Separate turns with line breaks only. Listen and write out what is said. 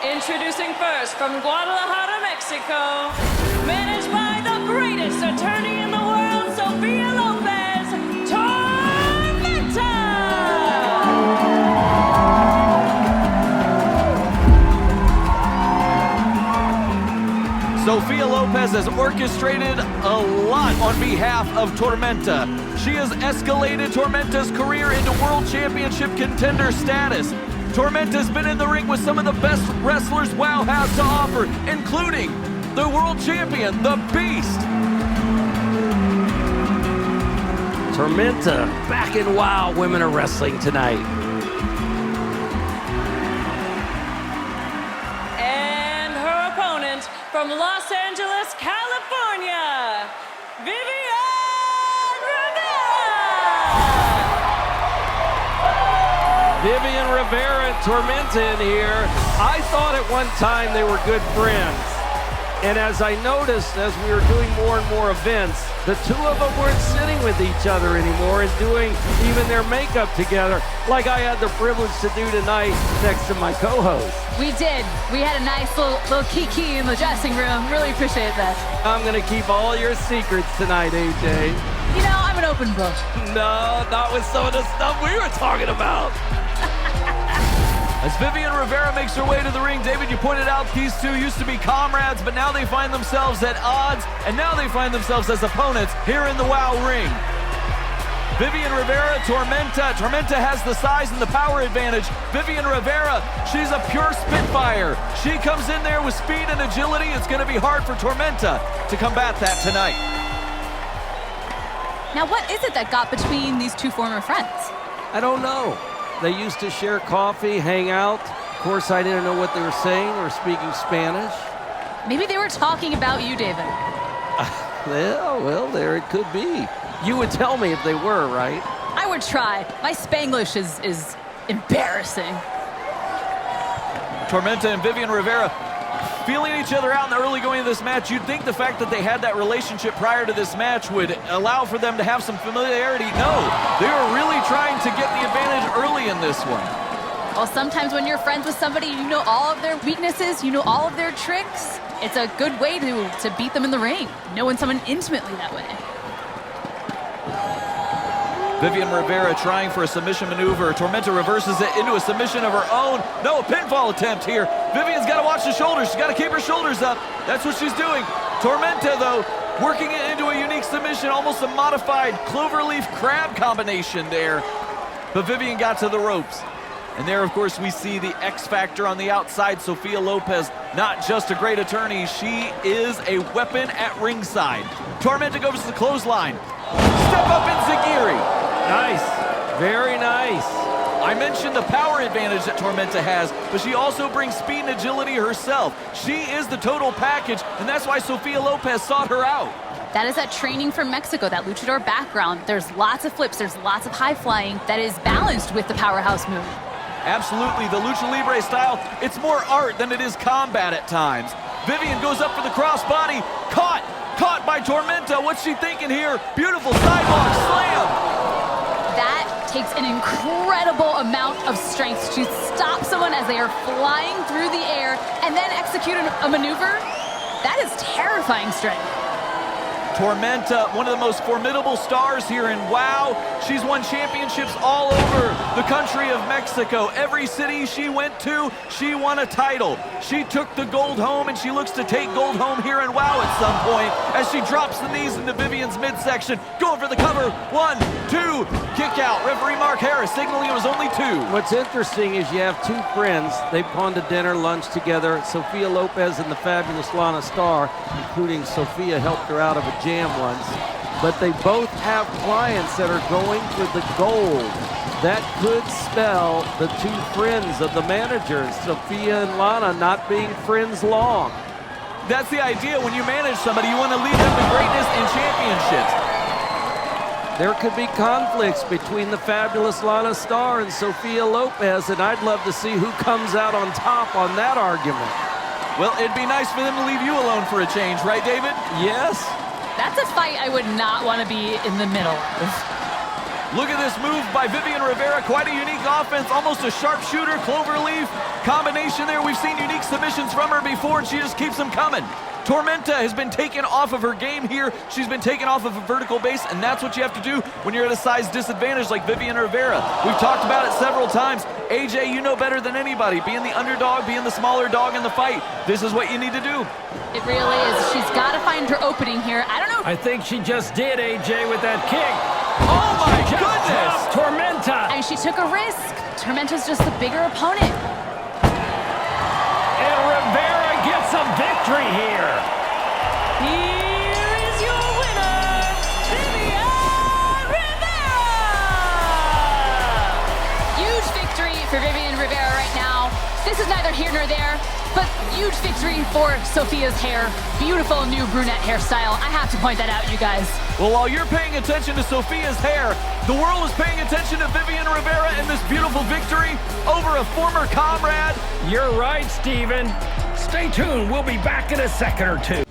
Introducing first from Guadalajara, Mexico, managed by the greatest attorney in the world, Sophia Lopez, Tormenta!
Sophia Lopez has orchestrated a lot on behalf of Tormenta. She has escalated Tormenta's career into World Championship contender status. Tormenta's been in the ring with some of the best wrestlers WoW has to offer, including the world champion, the Beast.
Tormenta back in WoW Women of Wrestling tonight.
And her opponent from Los Angeles, California, Vivian Rivera!
Vivian Rivera and Tormenta in here. I thought at one time they were good friends. And as I noticed, as we were doing more and more events, the two of them weren't sitting with each other anymore and doing even their makeup together like I had the privilege to do tonight next to my co-host.
We did. We had a nice little kiki in the dressing room. Really appreciate that.
I'm going to keep all your secrets tonight, AJ.
You know, I'm an open book.
No, not with some of the stuff we were talking about.
As Vivian Rivera makes her way to the ring, David, you pointed out these two used to be comrades, but now they find themselves at odds, and now they find themselves as opponents here in the WoW ring. Vivian Rivera, Tormenta. Tormenta has the size and the power advantage. Vivian Rivera, she's a pure Spitfire. She comes in there with speed and agility. It's going to be hard for Tormenta to combat that tonight.
Now, what is it that got between these two former friends?
I don't know. They used to share coffee, hang out. Of course, I didn't know what they were saying or speaking Spanish.
Maybe they were talking about you, David.
Yeah, well, there it could be. You would tell me if they were, right?
I would try. My Spanglish is embarrassing.
Tormenta and Vivian Rivera feeling each other out in the early going of this match. You'd think the fact that they had that relationship prior to this match would allow for them to have some familiarity. No, they were really trying to get the advantage early in this one.
Well, sometimes when you're friends with somebody, you know all of their weaknesses, you know all of their tricks. It's a good way to beat them in the ring, knowing someone intimately that way.
Vivian Rivera trying for a submission maneuver. Tormenta reverses it into a submission of her own. No, a pinfall attempt here. Vivian's got to watch the shoulders. She's got to keep her shoulders up. That's what she's doing. Tormenta, though, working it into a unique submission, almost a modified cloverleaf crab combination there. But Vivian got to the ropes. And there, of course, we see the X Factor on the outside, Sophia Lopez. Not just a great attorney, she is a weapon at ringside. Tormenta goes to the clothesline. Step up enziguri.
Nice. Very nice.
I mentioned the power advantage that Tormenta has, but she also brings speed and agility herself. She is the total package, and that's why Sophia Lopez sought her out.
That is that training from Mexico, that luchador background. There's lots of flips, there's lots of high flying that is balanced with the powerhouse move.
Absolutely, the lucha libre style, it's more art than it is combat at times. Vivian goes up for the crossbody, caught by Tormenta. What's she thinking here? Beautiful sidewalk slam.
That takes an incredible amount of strength to stop someone as they are flying through the air and then execute a maneuver. That is terrifying strength.
Tormenta, one of the most formidable stars here in WoW. She's won championships all over the country of Mexico. Every city she went to, she won a title. She took the gold home, and she looks to take gold home here in WoW at some point as she drops the knees into Vivian's midsection. Going for the cover. 1, 2, kick out. Referee Mark Harris signaling it was only 2.
What's interesting is you have two friends. They've gone to dinner, lunch together. Sophia Lopez and the fabulous Lana Starr, including Sophia, helped her out of a jam once. But they both have clients that are going for the gold. That could spell the two friends of the managers, Sophia and Lana, not being friends long.
That's the idea. When you manage somebody, you want to lead them to greatness and championships.
There could be conflicts between the fabulous Lana Starr and Sophia Lopez, and I'd love to see who comes out on top on that argument.
Well, it'd be nice for them to leave you alone for a change, right, David?
Yes.
That's a fight I would not want to be in the middle of.
Look at this move by Vivian Rivera. Quite a unique offense, almost a sharpshooter, cloverleaf combination there. We've seen unique submissions from her before, and she just keeps them coming. Tormenta has been taken off of her game here. She's been taken off of a vertical base, and that's what you have to do when you're at a size disadvantage like Vivian Rivera. We've talked about it several times. AJ, you know better than anybody. Being the underdog, being the smaller dog in the fight, this is what you need to do.
It really is. She's got to find her opening here. I don't know.
I think she just did, AJ, with that kick.
Oh my
Just
goodness!
dropped Tormenta.
And she took a risk. Tormenta's just the bigger opponent.
And Rivera gets a victory here.
Here is your winner, Vivian Rivera!
Huge victory for Vivian Rivera right now. This is neither here nor there, but huge victory for Sophia's hair. Beautiful new brunette hairstyle. I have to point that out, you guys.
Well, while you're paying attention to Sophia's hair, the world is paying attention to Vivian Rivera and this beautiful victory over a former comrade.
You're right, Steven. Stay tuned. We'll be back in a second or two.